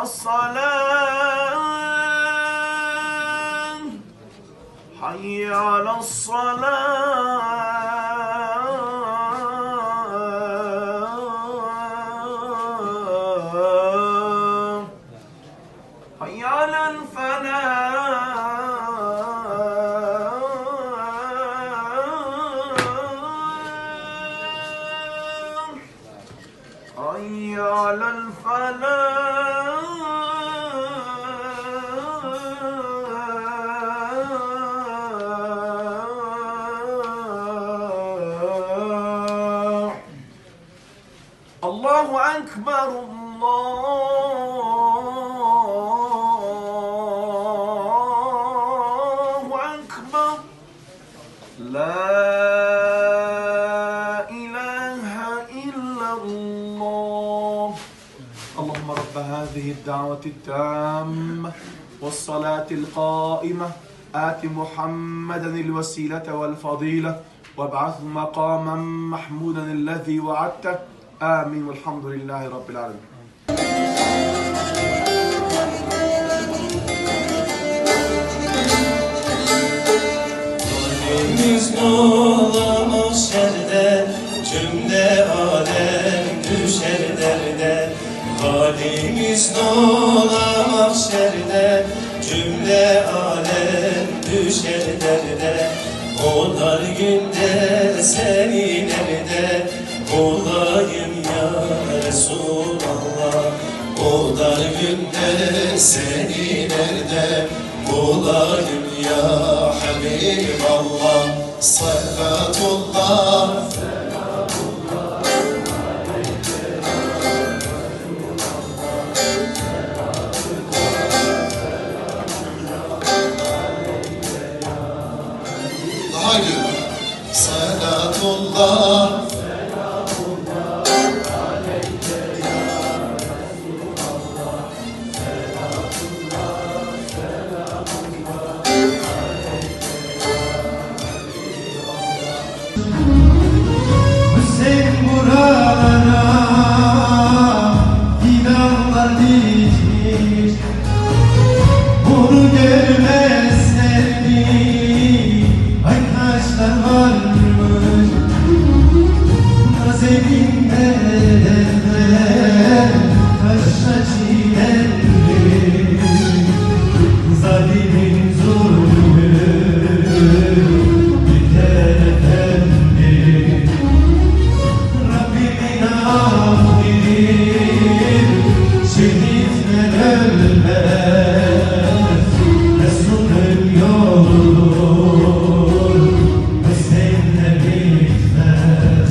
الصلاة حي على الصلاة حي على الفلاح حي على الفلاح الله أكبر الله أكبر لا إله إلا الله اللهم رب هذه الدعوة التامة والصلاة القائمة آت محمدا الوسيلة والفضيلة وابعثه مقاما محمودا الذي وعدته آمين والحمد لله رب العالمين. Halimiz olamaz şerde, cümle alem düşer derde. Halimiz olamaz şerde, cümle alem düşer derde. O dar günde senin elde olayım ya Resulallah. O dar günde senin elde olayım ya Habiballah. Salatullah haydi salatullah Hüseyin buralara fidanlar dikmiş, bunu görmezler mi? Ay taşlar varmış nazarinde, taşla çiğnenmiş zalimin zulmü biter efendim. Rabbimin affir, şehitler ölmez, Resulün yoludur, Hüseyin'le bitmez.